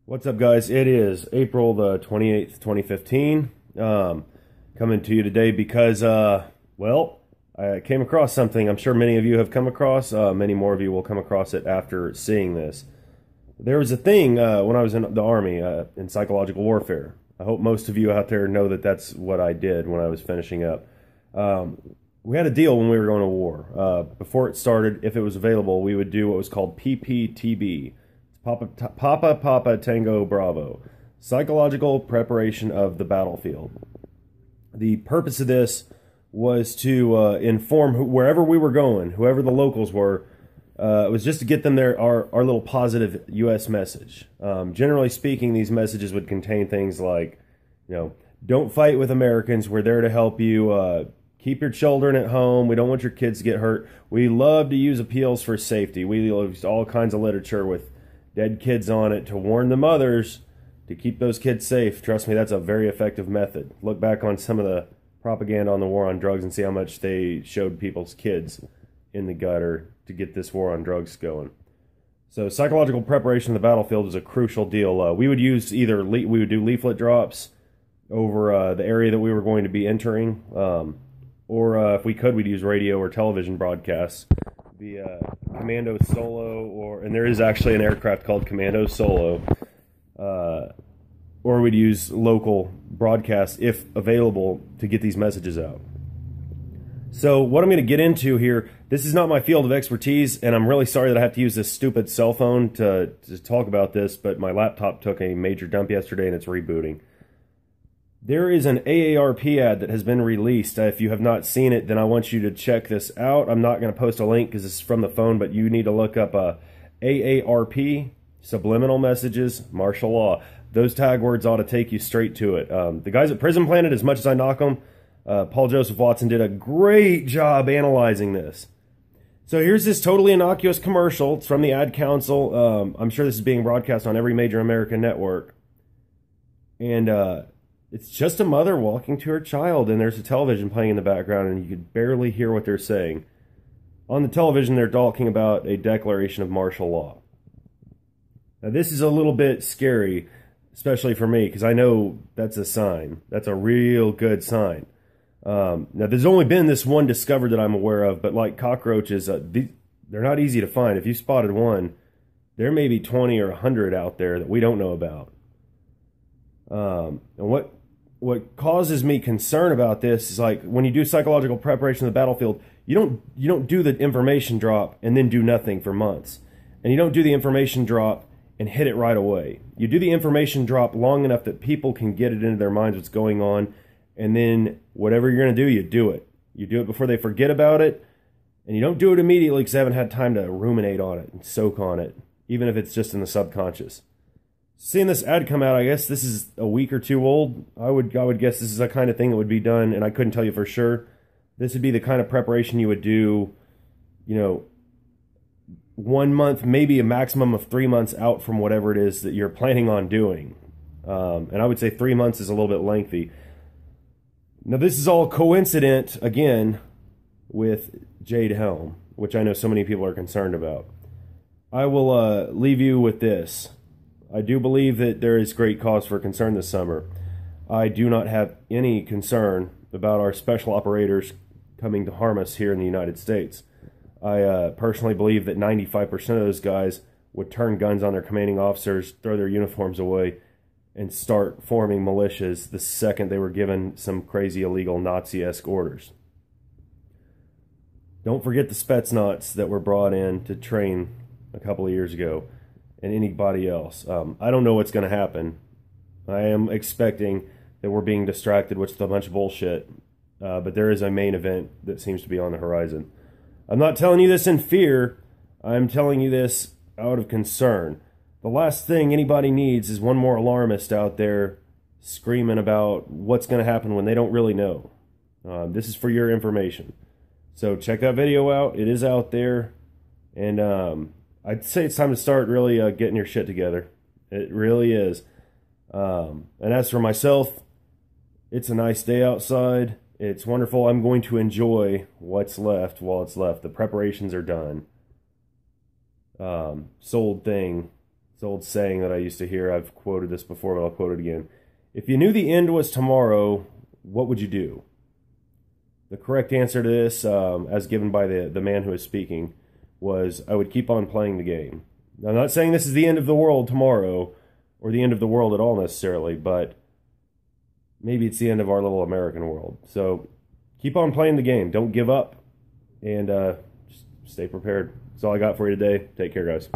What's up, guys? It is April the 28th, 2015. Coming to you today because, well, I came across something I'm sure many of you have come across. Many more of you will come across it after seeing this. There was a thing when I was in the Army in psychological warfare. I hope most of you out there know that that's what I did when I was finishing up. We had a deal when we were going to war. Before it started, if it was available, we would do what was called P.P.O.T.B. Papa Tango Bravo. Psychological preparation of the battlefield. The purpose of this was to inform wherever we were going, whoever the locals were, it was just to get them our little positive U.S. message. Generally speaking, these messages would contain things like, don't fight with Americans. We're there to help you. Keep your children at home. We don't want your kids to get hurt. We love to use appeals for safety. We use all kinds of literature with dead kids on it to warn the mothers to keep those kids safe. Trust me, that's a very effective method. Look back on some of the propaganda on the war on drugs and see how much they showed people's kids in the gutter to get this war on drugs going. So psychological preparation of the battlefield is a crucial deal. We would use we would do leaflet drops over the area that we were going to be entering, or if we could, we'd use radio or television broadcasts. The Commando Solo, and there is actually an aircraft called Commando Solo, or we'd use local broadcasts if available to get these messages out. So what I'm going to get into here, this is not my field of expertise, and I'm really sorry that I have to use this stupid cell phone to talk about this, but my laptop took a major dump yesterday and it's rebooting. There is an AARP ad that has been released. If you have not seen it, then I want you to check this out. I'm not going to post a link because this is from the phone, but you need to look up AARP, subliminal messages, martial law. Those tag words ought to take you straight to it. The guys at Prison Planet, as much as I knock them, Paul Joseph Watson did a great job analyzing this. So here's this totally innocuous commercial. It's from the Ad Council. I'm sure this is being broadcast on every major American network. And it's just a mother walking to her child, and there's a television playing in the background, and you could barely hear what they're saying. On the television, they're talking about a declaration of martial law. Now, this is a little bit scary, especially for me, because I know that's a sign. That's a real good sign. Now, there's only been this one discovered that I'm aware of, but like cockroaches, they're not easy to find. If you spotted one, there may be 20 or 100 out there that we don't know about. And what causes me concern about this is, like, when you do psychological preparation of the battlefield, you don't do the information drop and then do nothing for months. And you don't do the information drop and hit it right away. You do the information drop long enough that people can get it into their minds what's going on, and then whatever you're going to do, you do it. You do it before they forget about it, and you don't do it immediately because they haven't had time to ruminate on it and soak on it, even if it's just in the subconscious. Seeing this ad come out, I guess this is a week or two old. I would guess this is the kind of thing that would be done, and I couldn't tell you for sure. This would be the kind of preparation you would do, 1 month, maybe a maximum of 3 months out from whatever it is that you're planning on doing. And I would say 3 months is a little bit lengthy. Now, this is all coincident, again, with Jade Helm, which I know so many people are concerned about. I will leave you with this. I do believe that there is great cause for concern this summer. I do not have any concern about our special operators coming to harm us here in the United States. I personally believe that 95% of those guys would turn guns on their commanding officers, throw their uniforms away, and start forming militias the second they were given some crazy illegal Nazi-esque orders. Don't forget the Spetsnaz that were brought in to train a couple of years ago, and anybody else. I don't know what's going to happen. I am expecting that we're being distracted, which is a bunch of bullshit. But there is a main event that seems to be on the horizon. I'm not telling you this in fear. I'm telling you this out of concern. The last thing anybody needs is one more alarmist out there screaming about what's going to happen when they don't really know. This is for your information. So check that video out. It is out there. And I'd say it's time to start really getting your shit together. It really is. And as for myself, it's a nice day outside. It's wonderful. I'm going to enjoy what's left while it's left. The preparations are done. Sold thing It's an old saying that I used to hear. I've quoted this before, but I'll quote it again. If you knew the end was tomorrow, what would you do? The correct answer to this, as given by the man who is speaking, was I would keep on playing the game. Now, I'm not saying this is the end of the world tomorrow, or the end of the world at all necessarily, but maybe it's the end of our little American world. So keep on playing the game. Don't give up, and just stay prepared. That's all I got for you today. Take care, guys.